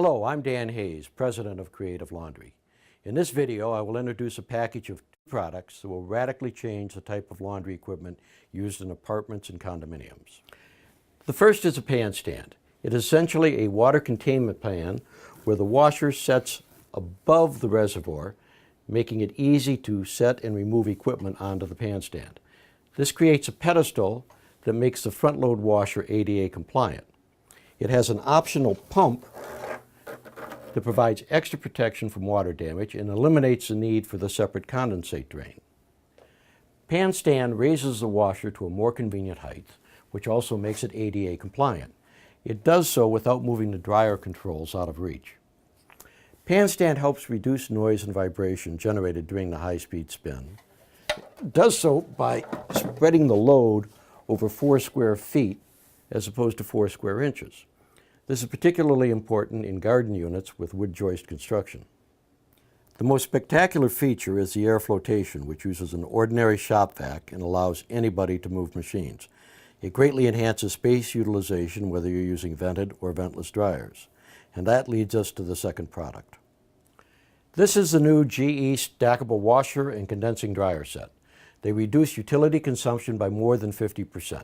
Hello, I'm Dan Hayes, President of Creative Laundry. In this video, I will introduce a package of two products that will radically change the type of laundry equipment used in apartments and condominiums. The first is a pan stand. It is essentially a water containment pan where the washer sets above the reservoir, making it easy to set and remove equipment onto the pan stand. This creates a pedestal that makes the front load washer ADA compliant. It has an optional pump that provides extra protection from water damage and eliminates the need for the separate condensate drain. Pan stand raises the washer to a more convenient height, which also makes it ADA compliant. It does so without moving the dryer controls out of reach. Pan stand helps reduce noise and vibration generated during the high-speed spin. It does so by spreading the load over 4 square feet as opposed to 4 square inches. This is particularly important in garden units with wood joist construction. The most spectacular feature is the air flotation, which uses an ordinary shop vac and allows anybody to move machines. It greatly enhances space utilization whether you're using vented or ventless dryers. And that leads us to the second product. This is the new GE stackable washer and condensing dryer set. They reduce utility consumption by more than 50%.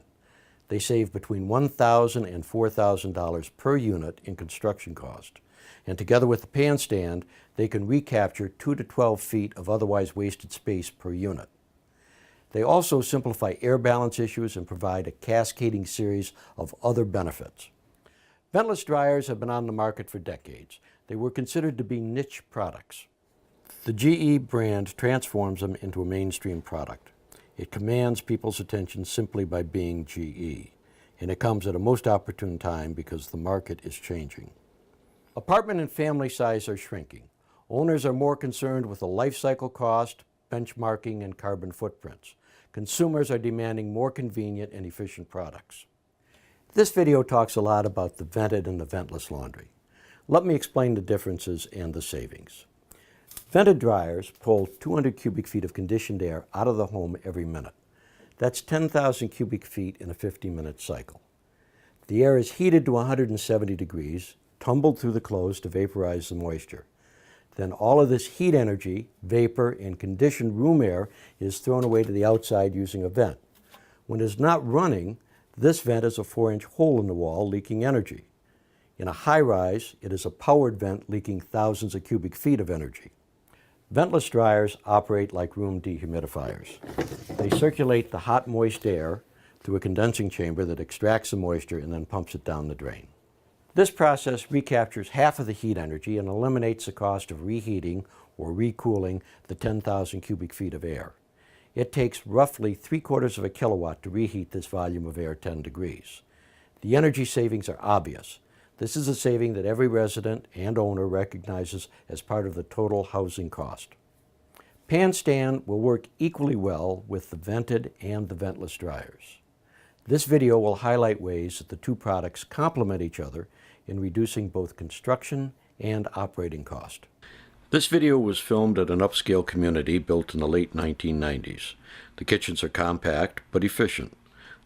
They save between $1,000 and $4,000 per unit in construction cost. And together with the pan stand, they can recapture 2 to 12 feet of otherwise wasted space per unit. They also simplify air balance issues and provide a cascading series of other benefits. Ventless dryers have been on the market for decades. They were considered to be niche products. The GE brand transforms them into a mainstream product. It commands people's attention simply by being GE, and it comes at a most opportune time because the market is changing. Apartment and family size are shrinking. Owners are more concerned with the life cycle cost, benchmarking, and carbon footprints. Consumers are demanding more convenient and efficient products. This video talks a lot about the vented and the ventless laundry. Let me explain the differences and the savings. Vented dryers pull 200 cubic feet of conditioned air out of the home every minute. That's 10,000 cubic feet in a 50-minute cycle. The air is heated to 170 degrees, tumbled through the clothes to vaporize the moisture. Then all of this heat energy, vapor, and conditioned room air is thrown away to the outside using a vent. When it is not running, this vent is a 4-inch hole in the wall leaking energy. In a high-rise, it is a powered vent leaking thousands of cubic feet of energy. Ventless dryers operate like room dehumidifiers. They circulate the hot, moist air through a condensing chamber that extracts the moisture and then pumps it down the drain. This process recaptures half of the heat energy and eliminates the cost of reheating or recooling the 10,000 cubic feet of air. It takes roughly 3/4 of a kilowatt to reheat this volume of air 10 degrees. The energy savings are obvious. This is a saving that every resident and owner recognizes as part of the total housing cost. Pan stand will work equally well with the vented and the ventless dryers. This video will highlight ways that the two products complement each other in reducing both construction and operating cost. This video was filmed at an upscale community built in the late 1990s. The kitchens are compact but efficient.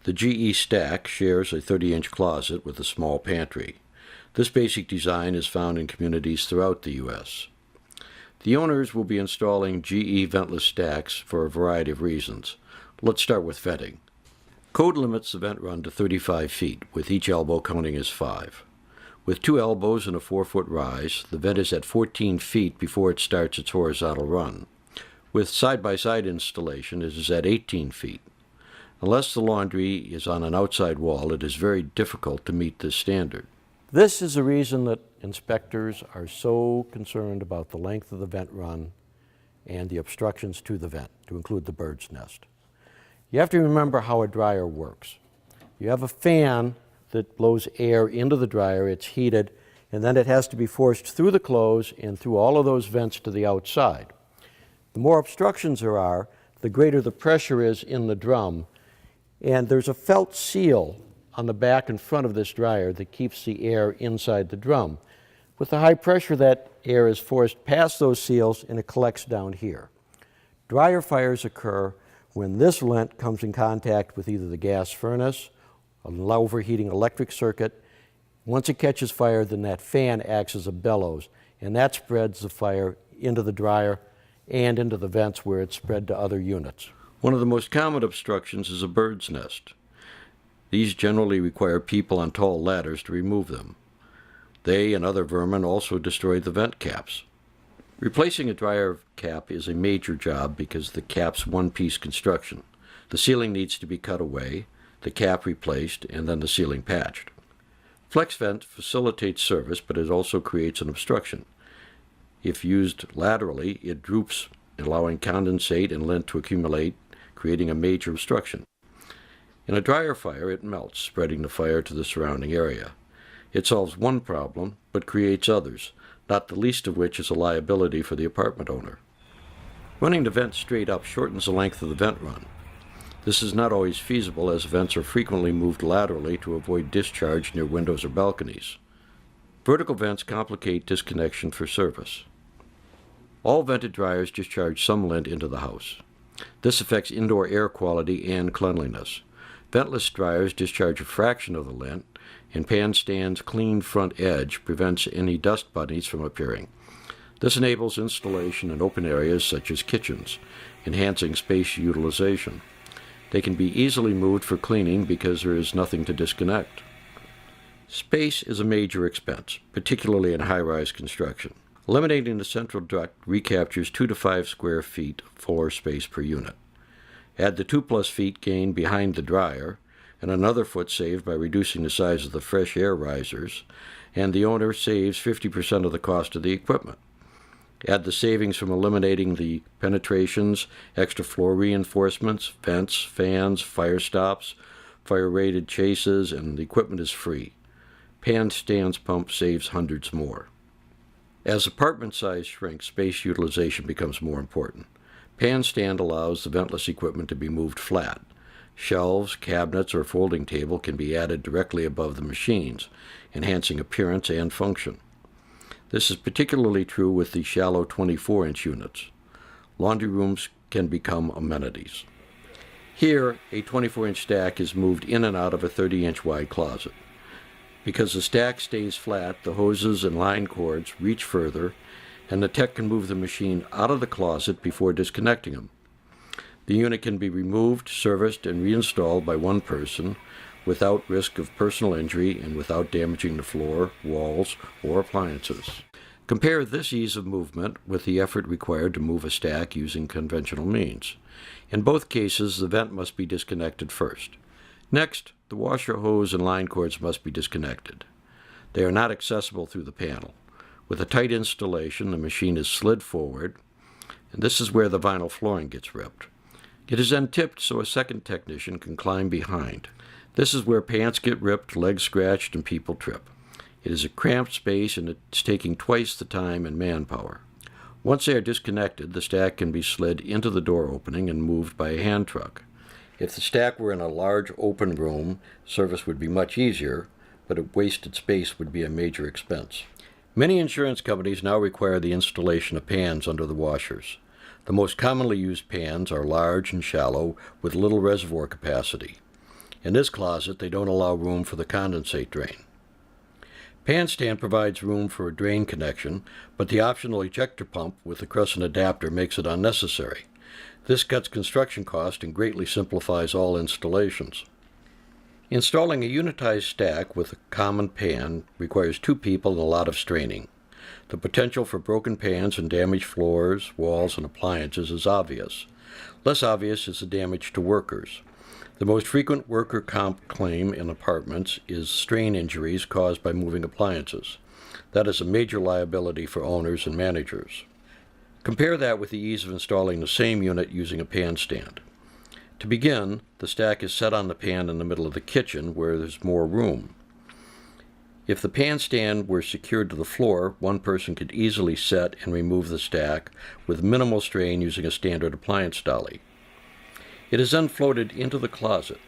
The GE Stack shares a 30-inch closet with a small pantry. This basic design is found in communities throughout the U.S. The owners will be installing GE ventless stacks for a variety of reasons. Let's start with venting. Code limits the vent run to 35 feet, with each elbow counting as 5. With 2 elbows and a 4-foot rise, the vent is at 14 feet before it starts its horizontal run. With side-by-side installation, it is at 18 feet. Unless the laundry is on an outside wall, it is very difficult to meet this standard. This is the reason that inspectors are so concerned about the length of the vent run and the obstructions to the vent, to include the bird's nest. You have to remember how a dryer works. You have a fan that blows air into the dryer, it's heated, and then it has to be forced through the clothes and through all of those vents to the outside. The more obstructions there are, the greater the pressure is in the drum, and there's a felt seal on the back and front of this dryer that keeps the air inside the drum. With the high pressure, that air is forced past those seals and it collects down here. Dryer fires occur when this lint comes in contact with either the gas furnace, an overheating electric circuit, Once it catches fire, then that fan acts as a bellows, and that spreads the fire into the dryer and into the vents where it's spread to other units. One of the most common obstructions is a bird's nest. These generally require people on tall ladders to remove them. They and other vermin also destroy the vent caps. Replacing a dryer cap is a major job because the cap's one-piece construction. The ceiling needs to be cut away, the cap replaced, and then the ceiling patched. Flex vent facilitates service, but it also creates an obstruction. If used laterally, it droops, allowing condensate and lint to accumulate, creating a major obstruction. In a dryer fire, it melts, spreading the fire to the surrounding area. It solves one problem, but creates others, not the least of which is a liability for the apartment owner. Running the vent straight up shortens the length of the vent run. This is not always feasible, as vents are frequently moved laterally to avoid discharge near windows or balconies. Vertical vents complicate disconnection for service. All vented dryers discharge some lint into the house. This affects indoor air quality and cleanliness. Ventless dryers discharge a fraction of the lint, and pan stand's clean front edge prevents any dust bunnies from appearing. This enables installation in open areas such as kitchens, enhancing space utilization. They can be easily moved for cleaning because there is nothing to disconnect. Space is a major expense, particularly in high-rise construction. Eliminating the central duct recaptures 2 to 5 square feet of floor space per unit. Add the 2+ feet gained behind the dryer, and another foot saved by reducing the size of the fresh air risers, and the owner saves 50% of the cost of the equipment. Add the savings from eliminating the penetrations, extra floor reinforcements, vents, fans, fire stops, fire-rated chases, and the equipment is free. Pan stand's pump saves hundreds more. As apartment size shrinks, space utilization becomes more important. Pan stand allows the ventless equipment to be moved flat. Shelves, cabinets, or folding table can be added directly above the machines, enhancing appearance and function. This is particularly true with the shallow 24-inch units. Laundry rooms can become amenities. Here, a 24-inch stack is moved in and out of a 30-inch wide closet. Because the stack stays flat, the hoses and line cords reach further, and the tech can move the machine out of the closet before disconnecting them. The unit can be removed, serviced, and reinstalled by one person without risk of personal injury and without damaging the floor, walls, or appliances. Compare this ease of movement with the effort required to move a stack using conventional means. In both cases, the vent must be disconnected first. Next, the washer hose and line cords must be disconnected. They are not accessible through the panel. With a tight installation, the machine is slid forward, and this is where the vinyl flooring gets ripped. It is then tipped so a second technician can climb behind. This is where pants get ripped, legs scratched, and people trip. It is a cramped space, and it's taking twice the time and manpower. Once they are disconnected, the stack can be slid into the door opening and moved by a hand truck. If the stack were in a large open room, service would be much easier, but a wasted space would be a major expense. Many insurance companies now require the installation of pans under the washers. The most commonly used pans are large and shallow with little reservoir capacity. In this closet, they don't allow room for the condensate drain. Pan stand provides room for a drain connection, but the optional ejector pump with the crescent adapter makes it unnecessary. This cuts construction cost and greatly simplifies all installations. Installing a unitized stack with a common pan requires 2 people and a lot of straining. The potential for broken pans and damaged floors, walls, and appliances is obvious. Less obvious is the damage to workers. The most frequent worker comp claim in apartments is strain injuries caused by moving appliances. That is a major liability for owners and managers. Compare that with the ease of installing the same unit using a pan stand. To begin, the stack is set on the pan in the middle of the kitchen where there's more room. If the pan stand were secured to the floor, one person could easily set and remove the stack with minimal strain using a standard appliance dolly. It is then floated into the closet.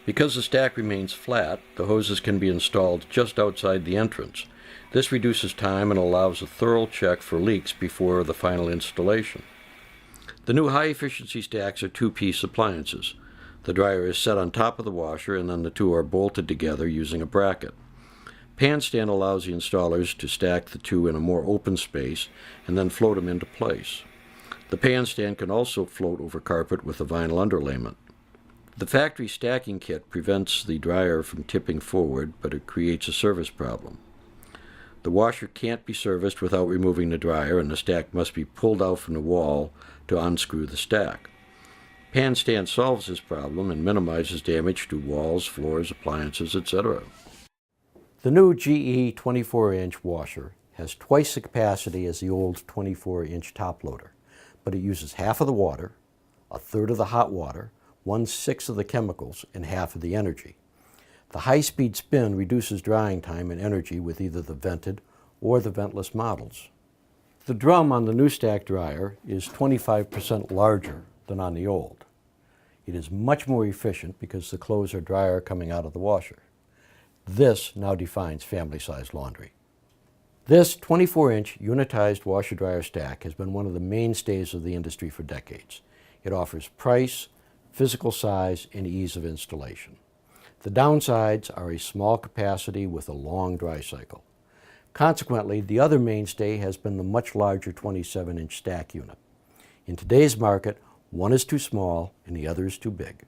Because the stack remains flat, the hoses can be installed just outside the entrance. This reduces time and allows a thorough check for leaks before the final installation. The new high-efficiency stacks are 2-piece appliances. The dryer is set on top of the washer, and then the two are bolted together using a bracket. Pan stand allows the installers to stack the two in a more open space and then float them into place. The pan stand can also float over carpet with a vinyl underlayment. The factory stacking kit prevents the dryer from tipping forward, but it creates a service problem. The washer can't be serviced without removing the dryer, and the stack must be pulled out from the wall to unscrew the stack. Pan stand solves this problem and minimizes damage to walls, floors, appliances, etc. The new GE 24-inch washer has twice the capacity as the old 24-inch top loader, but it uses half of the water, a third of the hot water, 1/6 of the chemicals, and half of the energy. The high-speed spin reduces drying time and energy with either the vented or the ventless models. The drum on the new stack dryer is 25% larger than on the old. It is much more efficient because the clothes are drier coming out of the washer. This now defines family-sized laundry. This 24-inch unitized washer-dryer stack has been one of the mainstays of the industry for decades. It offers price, physical size, and ease of installation. The downsides are a small capacity with a long dry cycle. Consequently, the other mainstay has been the much larger 27-inch stack unit. In today's market, one is too small and the other is too big.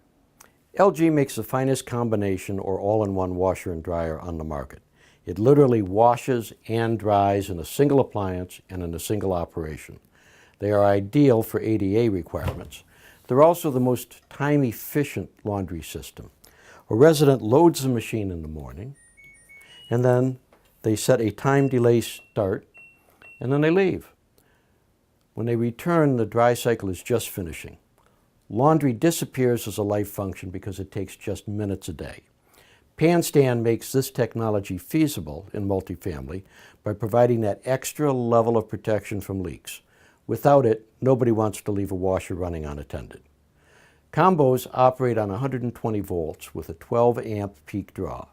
LG makes the finest combination or all-in-one washer and dryer on the market. It literally washes and dries in a single appliance and in a single operation. They are ideal for ADA requirements. They're also the most time-efficient laundry system. A resident loads the machine in the morning, and then they set a time delay start, and then they leave. When they return, the dry cycle is just finishing. Laundry disappears as a life function because it takes just minutes a day. Pan stand makes this technology feasible in multifamily by providing that extra level of protection from leaks. Without it, nobody wants to leave a washer running unattended. Combos operate on 120 volts with a 12 amp peak draw.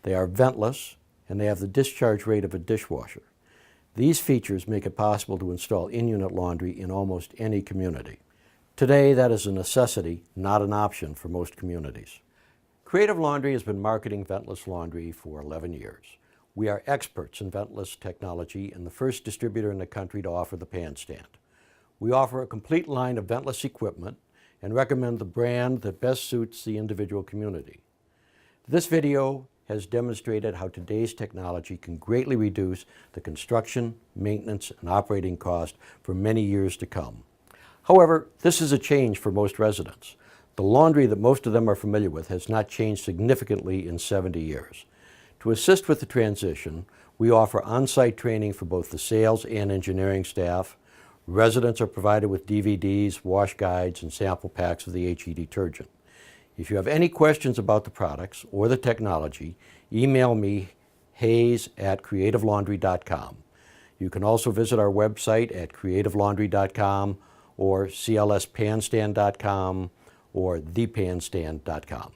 They are ventless and they have the discharge rate of a dishwasher. These features make it possible to install in-unit laundry in almost any community. Today, that is a necessity, not an option for most communities. Creative Laundry has been marketing ventless laundry for 11 years. We are experts in ventless technology and the first distributor in the country to offer the pan stand. We offer a complete line of ventless equipment and recommend the brand that best suits the individual community. This video has demonstrated how today's technology can greatly reduce the construction, maintenance, and operating cost for many years to come. However, this is a change for most residents. The laundry that most of them are familiar with has not changed significantly in 70 years. To assist with the transition, we offer on-site training for both the sales and engineering staff. Residents are provided with DVDs, wash guides, and sample packs of the HE detergent. If you have any questions about the products or the technology, email me, hayes@creativelaundry.com. You can also visit our website at creativelaundry.com or clspanstand.com or thepanstand.com.